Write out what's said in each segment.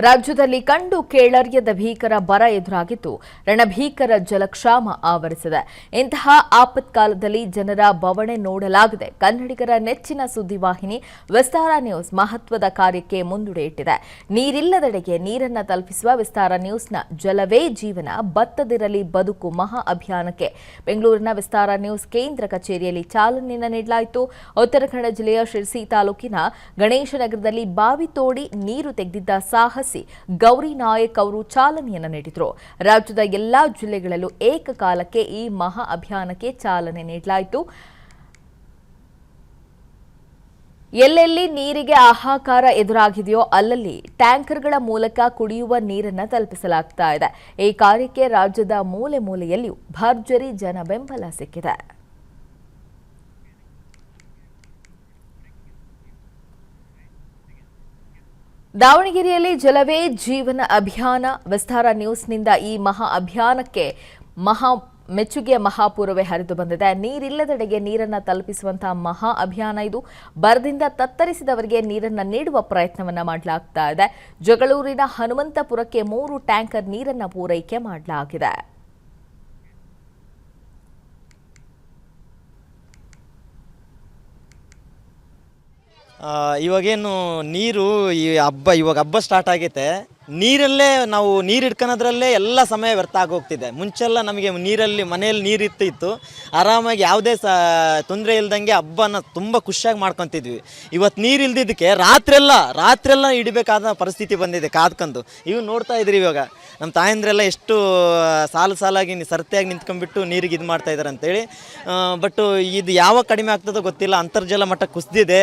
ರಾಜ್ಯದಲ್ಲಿ ಕಂಡು ಕೇಳರಿಯದ ಭೀಕರ ಬರ ಎದುರಾಗಿದ್ದು ರಣಭೀಕರ ಜಲಕ್ಷಾಮ ಆವರಿಸಿದೆ. ಇಂತಹ ಆಪತ್ಕಾಲದಲ್ಲಿ ಜನರ ಬವಣೆ ನೋಡಲಾಗದೆ ಕನ್ನಡಿಗರ ನೆಚ್ಚಿನ ಸುದ್ದಿವಾಹಿನಿ ವಿಸ್ತಾರ ನ್ಯೂಸ್ ಮಹತ್ವದ ಕಾರ್ಯಕ್ಕೆ ಮುಂದುಡೆ ಇಟ್ಟಿದೆ. ನೀರಿಲ್ಲದೆಡೆಗೆ ನೀರನ್ನು ತಲುಪಿಸುವ ವಿಸ್ತಾರ ನ್ಯೂಸ್ನ ಜಲವೇ ಜೀವನ ಬತ್ತದಿರಲಿ ಬದುಕು ಮಹಾ ಅಭಿಯಾನಕ್ಕೆ ಬೆಂಗಳೂರಿನ ವಿಸ್ತಾರ ನ್ಯೂಸ್ ಕೇಂದ್ರ ಕಚೇರಿಯಲ್ಲಿ ಚಾಲನೆಯನ್ನು ನೀಡಲಾಯಿತು. ಉತ್ತರ ಕನ್ನಡ ಜಿಲ್ಲೆಯ ಶಿರಸಿ ತಾಲೂಕಿನ ಗಣೇಶನಗರದಲ್ಲಿ ಬಾವಿ ತೋಡಿ ನೀರು ತೆಗೆದಿದ್ದ ಸಾಹಸ ಗೌರಿ ನಾಯಕ್ ಅವರು ಚಾಲನೆಯನ್ನು ನೀಡಿದರು. ರಾಜ್ಯದ ಎಲ್ಲಾ ಜಿಲ್ಲೆಗಳಲ್ಲೂ ಏಕಕಾಲಕ್ಕೆ ಈ ಮಹಾ ಅಭಿಯಾನಕ್ಕೆ ಚಾಲನೆ ನೀಡಲಾಯಿತು. ಎಲ್ಲೆಲ್ಲಿ ನೀರಿಗೆ ಹಾಹಾಕಾರ ಎದುರಾಗಿದೆಯೋ ಅಲ್ಲಲ್ಲಿ ಟ್ಯಾಂಕರ್ಗಳ ಮೂಲಕ ಕುಡಿಯುವ ನೀರನ್ನು ತಲುಪಿಸಲಾಗ್ತಾ ಇದೆ. ಈ ಕಾರ್ಯಕ್ಕೆ ರಾಜ್ಯದ ಮೂಲೆ ಮೂಲೆಯಲ್ಲಿಯೂ ಭರ್ಜರಿ ಜನ ಬೆಂಬಲ ಸಿಕ್ಕಿದೆ. ದಾವಣಗೆರೆಯಲ್ಲಿ ಜಲವೇ ಜೀವನ ಅಭಿಯಾನ ವಿಸ್ತಾರ ನ್ಯೂಸ್ನಿಂದ ಈ ಮಹಾ ಅಭಿಯಾನಕ್ಕೆ ಮೆಚ್ಚುಗೆಯ ಮಹಾಪೂರ್ವೇ ಹರಿದು ಬಂದಿದೆ. ನೀರಿಲ್ಲದೆಡೆಗೆ ನೀರನ್ನು ತಲುಪಿಸುವಂತಹ ಮಹಾ ಅಭಿಯಾನ ಇದು. ಬರದಿಂದ ತತ್ತರಿಸಿದವರಿಗೆ ನೀರನ್ನು ನೀಡುವ ಪ್ರಯತ್ನವನ್ನ ಮಾಡಲಾಗ್ತಾ ಇದೆ. ಜಗಳೂರಿನ ಹನುಮಂತಪುರಕ್ಕೆ 3 ಟ್ಯಾಂಕರ್ ನೀರನ್ನು ಪೂರೈಕೆ ಮಾಡಲಾಗಿದೆ. ಇವಾಗೇನು ನೀರು ಇವಾಗ ಹಬ್ಬ ಸ್ಟಾರ್ಟ್ ಆಗೈತೆ. ನೀರಲ್ಲೇ ನಾವು ನೀರು ಹಿಡ್ಕೊಳೋದ್ರಲ್ಲೇ ಎಲ್ಲ ಸಮಯ ವ್ಯರ್ಥ ಆಗೋಗ್ತಿದೆ. ಮುಂಚೆಲ್ಲ ನಮಗೆ ನೀರಲ್ಲಿ ಮನೆಯಲ್ಲಿ ನೀರು ಇತ್ತು ಆರಾಮಾಗಿ ಯಾವುದೇ ತೊಂದರೆ ಇಲ್ದಂಗೆ ಹಬ್ಬನ ತುಂಬ ಖುಷಿಯಾಗಿ ಮಾಡ್ಕೊತಿದ್ವಿ. ಇವತ್ತು ನೀರು ಇಲ್ದಿದ್ದಕ್ಕೆ ರಾತ್ರೆಲ್ಲ ಇಡಬೇಕಾದ ಪರಿಸ್ಥಿತಿ ಬಂದಿದೆ ಕಾದ್ಕೊಂಡು. ಇವು ನೋಡ್ತಾ ಇದ್ರಿ ಇವಾಗ ನಮ್ಮ ತಾಯಂದ್ರೆಲ್ಲ ಎಷ್ಟು ಸಾಲಾಗಿ ಸರತಿಯಾಗಿ ನಿಂತ್ಕೊಂಡ್ಬಿಟ್ಟು ನೀರಿಗೆ ಇದು ಮಾಡ್ತಾಯಿದ್ದಾರೆ ಅಂತೇಳಿ. ಬಟ್ ಇದು ಯಾವಾಗ ಕಡಿಮೆ ಆಗ್ತದೋ ಗೊತ್ತಿಲ್ಲ. ಅಂತರ್ಜಲ ಮಟ್ಟ ಕುಸಿದಿದೆ.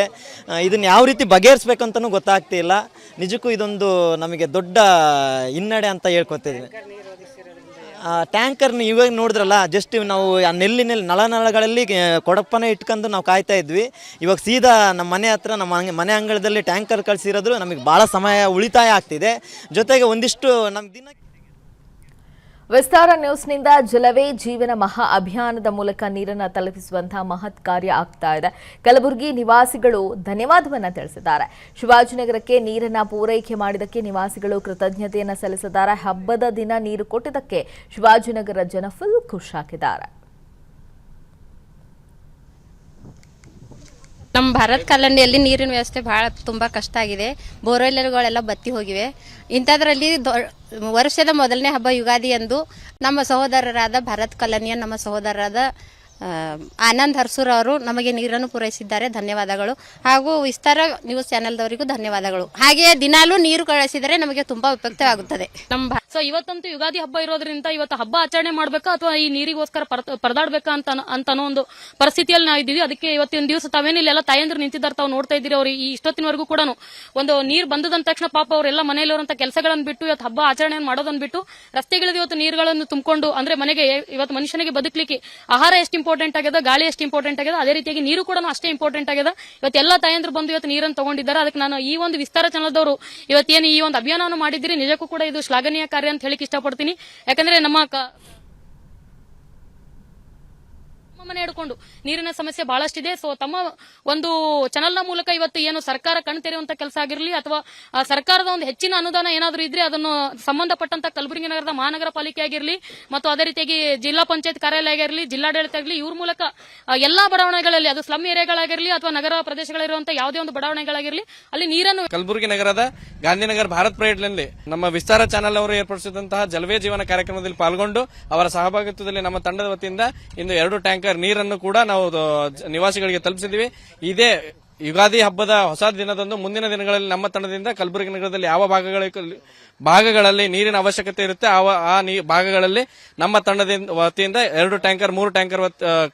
ಇದನ್ನು ಯಾವ ರೀತಿ ಬಗೆಹರಿಸ್ಬೇಕಂತನೂ ಗೊತ್ತಾಗ್ತಿಲ್ಲ. ನಿಜಕ್ಕೂ ಇದೊಂದು ನಮಗೆ ದೊಡ್ಡ ಹಿನ್ನಡೆ ಅಂತ ಹೇಳ್ಕೊತಿದ್ವಿ. ಟ್ಯಾಂಕರ್ನ ಇವಾಗ ನೋಡಿದ್ರಲ್ಲ, ಜಸ್ಟ್ ನಾವು ನೆಲ್ಲಿನಲ್ಲಿ ನಳಗಳಲ್ಲಿ ಕೊಡಪ್ಪನೇ ಇಟ್ಕೊಂಡು ನಾವು ಕಾಯ್ತಾ ಇದ್ವಿ. ಇವಾಗ ಸೀದಾ ನಮ್ಮ ಮನೆ ಹತ್ರ ನಮ್ಮ ಮನೆ ಅಂಗಳದಲ್ಲಿ ಟ್ಯಾಂಕರ್ ಕಳಿಸಿರೋದು ನಮಗೆ ಭಾಳ ಸಮಯ ಉಳಿತಾಯ ಆಗ್ತಿದೆ. ಜೊತೆಗೆ ಒಂದಿಷ್ಟು ನಮ್ಮ ದಿನ ವಿಸ್ತಾರ ನ್ಯೂಸ್ನಿಂದ ಜಲವೇ ಜೀವನ ಮಹಾ ಅಭಿಯಾನದ ಮೂಲಕ ನೀರನ್ನು ತಲುಪಿಸುವಂತಹ ಮಹತ್ ಕಾರ್ಯ ಆಗ್ತಾ ಇದೆ. ಕಲಬುರಗಿ ನಿವಾಸಿಗಳು ಧನ್ಯವಾದವನ್ನ ತಿಳಿಸಿದ್ದಾರೆ. ಶಿವಾಜಿನಗರಕ್ಕೆ ನೀರನ್ನು ಪೂರೈಕೆ ಮಾಡಿದ್ದಕ್ಕೆ ನಿವಾಸಿಗಳು ಕೃತಜ್ಞತೆಯನ್ನು ಸಲ್ಲಿಸಿದ್ದಾರೆ. ಹಬ್ಬದ ದಿನ ನೀರು ಕೊಟ್ಟಿದ್ದಕ್ಕೆ ಶಿವಾಜಿನಗರ ಜನ ಫುಲ್ ಖುಷಿಯಾಗಿದ್ದಾರೆ. ನಮ್ಮ ಭಾರತ್ ಕಾಲನಿಯಲ್ಲಿ ನೀರಿನ ವ್ಯವಸ್ಥೆ ತುಂಬ ಕಷ್ಟ ಆಗಿದೆ. ಬೋರ್ವೆಲ್ಗಳೆಲ್ಲ ಬತ್ತಿ ಹೋಗಿವೆ. ಇಂಥದ್ರಲ್ಲಿ ವರ್ಷದ ಮೊದಲನೇ ಹಬ್ಬ ಯುಗಾದಿ ಎಂದು ನಮ್ಮ ಸಹೋದರರಾದ ಭಾರತ್ ಕಾಲನಿಯ ನಮ್ಮ ಸಹೋದರರಾದ ಆನಂದ್ ಹರ್ಸೂರ್ ಅವರು ನಮಗೆ ನೀರನ್ನು ಪೂರೈಸಿದ್ದಾರೆ. ಧನ್ಯವಾದಗಳು. ಹಾಗೂ ವಿಸ್ತಾರ ನ್ಯೂಸ್ ಚಾನೆಲ್ದವರಿಗೂ ಧನ್ಯವಾದಗಳು. ಹಾಗೆಯೇ ದಿನಾಲೂ ನೀರು ಕಳಿಸಿದರೆ ನಮಗೆ ತುಂಬಾ ಉಪಯುಕ್ತವಾಗುತ್ತದೆ. ಸೊ ಇವತ್ತಂತೂ ಯುಗಾದಿ ಹಬ್ಬ ಇರೋದ್ರಿಂದ ಇವತ್ತು ಹಬ್ಬ ಆಚರಣೆ ಮಾಡ್ಬೇಕಾ ಅಥವಾ ಈ ನೀರಿಗೋಸ್ಕರ ಪರದಾಡ್ಬೇಕಾ ಅಂತನೋ ಒಂದು ಪರಿಸ್ಥಿತಿಯಲ್ಲಿ ನಾವು ಇದ್ದೀವಿ. ಅದಕ್ಕೆ ಇವತ್ತಿನ ದಿವಸ ತಾವೇನು ಇಲ್ಲೆಲ್ಲ ತಾಯಂದ್ರು ನಿಂತಿದ್ದಾರೆ, ತಾವು ನೋಡ್ತಾ ಇದ್ದೀರಿ. ಅವ್ರು ಈ ಇಷ್ಟೊತ್ತಿನವರೆಗೂ ಕೂಡ ಒಂದು ನೀರು ಬಂದದ ತಕ್ಷಣ ಪಾಪ ಅವರೆಲ್ಲ ಮನೆಯಲ್ಲಿರುವಂತ ಕೆಲಸಗಳನ್ನು ಬಿಟ್ಟು ಇವತ್ತು ಹಬ್ಬ ಆಚರಣೆ ಮಾಡೋದನ್ನ ಬಿಟ್ಟು ರಸ್ತೆಗಳಿದ ಇವತ್ತು ನೀರುಗಳನ್ನು ತುಂಬಿಕೊಂಡು, ಅಂದ್ರೆ ಮನೆಗೆ ಇವತ್ತು ಮನುಷ್ಯನಿಗೆ ಬದುಕಲಿಕ್ಕೆ ಆಹಾರ ಎಷ್ಟು ಇಂಪಾರ್ಟೆಂಟ್ ಆಗಿದೆ, ಗಾಳಿ ಎಷ್ಟು ಇಂಪಾರ್ಟೆಂಟ್ ಆಗಿದೆ, ಅದೇ ರೀತಿಯಾಗಿ ನೀರು ಕೂಡ ಅಷ್ಟೇ ಇಂಪಾರ್ಟೆಂಟ್ ಆಗಿದೆ. ಇವತ್ತು ಎಲ್ಲ ತಾಯಂದ್ರು ಬಂದು ಇವತ್ತು ನೀರನ್ನು ತಗೊಂಡಿದ್ದಾರೆ. ಅದಕ್ಕೆ ನಾನು ಈ ಒಂದು ವಿಸ್ತಾರ ಚಾನಲ್ದವರು ಇವತ್ತೇನು ಈ ಒಂದು ಅಭಿಯಾನವನ್ನು ಮಾಡಿದ್ದೀರಿ, ನಿಜಕ್ಕೂ ಕೂಡ ಇದು ಶ್ಲಾಘನೀಯ ಕಾರ್ಯ ಅಂತ ಹೇಳಿಕ್ಕೆ ಇಷ್ಟಪಡ್ತೀನಿ. ಯಾಕಂದ್ರೆ ನಮ್ಮ ಮನೆ ಹಿಡ್ಕೊಂಡು ನೀರಿನ ಸಮಸ್ಯೆ ಬಹಳಷ್ಟಿದೆ. ಸೊ ತಮ್ಮ ಒಂದು ಚಾನಲ್ನ ಮೂಲಕ ಇವತ್ತು ಏನು ಸರ್ಕಾರ ಕಣ್ತೆರೆಯುವಂತ ಕೆಲಸ ಆಗಿರಲಿ ಅಥವಾ ಸರ್ಕಾರದ ಒಂದು ಹೆಚ್ಚಿನ ಅನುದಾನ ಏನಾದರೂ ಇದ್ರೆ ಅದನ್ನು ಸಂಬಂಧಪಟ್ಟಂತ ಕಲಬುರಗಿ ನಗರದ ಮಹಾನಗರ ಪಾಲಿಕೆ ಆಗಿರಲಿ ಮತ್ತು ಅದೇ ರೀತಿಯಾಗಿ ಜಿಲ್ಲಾ ಪಂಚಾಯತ್ ಕಾರ್ಯಾಲಯ ಆಗಿರಲಿ, ಜಿಲ್ಲಾಡಳಿತ ಆಗಲಿ, ಇವ್ರ ಮೂಲಕ ಎಲ್ಲಾ ಬಡಾವಣೆಗಳಲ್ಲಿ, ಅದು ಸ್ಲಮ್ ಏರಿಯಾಗಳಾಗಿರಲಿ ಅಥವಾ ನಗರ ಪ್ರದೇಶಗಳಿರುವಂತಹ ಯಾವುದೇ ಒಂದು ಬಡಾವಣೆಗಳಾಗಿರಲಿ ಅಲ್ಲಿ ನೀರನ್ನು ಕಲಬುರಗಿ ನಗರದ ಗಾಂಧಿನಗರ ಭಾರತ್ ಪರೇಡ್ನಲ್ಲಿ ನಮ್ಮ ವಿಸ್ತಾರ ಚಾನೆಲ್ ಅವರು ಏರ್ಪಡಿಸಿದಂತಹ ಜಲವೇ ಜೀವನ ಕಾರ್ಯಕ್ರಮದಲ್ಲಿ ಪಾಲ್ಗೊಂಡು ಅವರ ಸಹಭಾಗಿತ್ವದಲ್ಲಿ ನಮ್ಮ ತಂಡದ ವತಿಯಿಂದ ಇಂದು 2 ಟ್ಯಾಂಕರ್ ನೀರನ್ನು ಕೂಡ ನಾವು ನಿವಾಸಿಗಳಿಗೆ ತಲುಪಿಸಿದ್ವಿ. ಇದೇ ಯುಗಾದಿ ಹಬ್ಬದ ಹೊಸ ದಿನದಂದು ಮುಂದಿನ ದಿನಗಳಲ್ಲಿ ನಮ್ಮ ತಂಡದಿಂದ ಕಲಬುರಗಿ ನಗರದಲ್ಲಿ ಯಾವ ಭಾಗಗಳಲ್ಲಿ ನೀರಿನ ಅವಶ್ಯಕತೆ ಇರುತ್ತೆ ಆ ಭಾಗಗಳಲ್ಲಿ ನಮ್ಮ ತಂಡದಿಂದ ವತಿಯಿಂದ 2 ಟ್ಯಾಂಕರ್ 3 ಟ್ಯಾಂಕರ್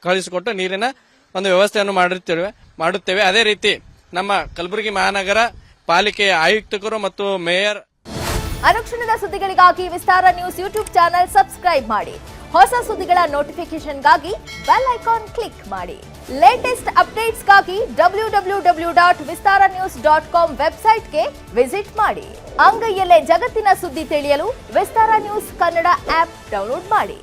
ಕಳಿಸಿಕೊಟ್ಟು ನೀರಿನ ಒಂದು ವ್ಯವಸ್ಥೆಯನ್ನು ಮಾಡುತ್ತೇವೆ. ಅದೇ ರೀತಿ ನಮ್ಮ ಕಲಬುರಗಿ ಮಹಾನಗರ ಪಾಲಿಕೆಯ ಆಯುಕ್ತರು ಮತ್ತು ಮೇಯರ್ ಅನುಕ್ಷಣದ ಸುದ್ದಿಗಳಿಗಾಗಿ ವಿಸ್ತಾರ ನ್ಯೂಸ್ ಯೂಟ್ಯೂಬ್ ಚಾನೆಲ್ ಸಬ್ಸ್ಕ್ರೈಬ್ ಮಾಡಿ. ಹೊಸ ಸುದ್ದಿಗಳ ನೋಟಿಫಿಕೇಶನ್ಗಾಗಿ ಬೆಲ್ ಐಕಾನ್ ಕ್ಲಿಕ್ ಮಾಡಿ. ಲೇಟೆಸ್ಟ್ ಅಪ್ಡೇಟ್ಸ್ಗಾಗಿ www.vistaranews.com ವೆಬ್ಸೈಟ್ಗೆ ವಿಸಿಟ್ ಮಾಡಿ. ಅಂಗೈಯಲ್ಲೇ ಜಗತ್ತಿನ ಸುದ್ದಿ ತಿಳಿಯಲು ವಿಸ್ತಾರ ನ್ಯೂಸ್ ಕನ್ನಡ ಆಪ್ ಡೌನ್ಲೋಡ್ ಮಾಡಿ.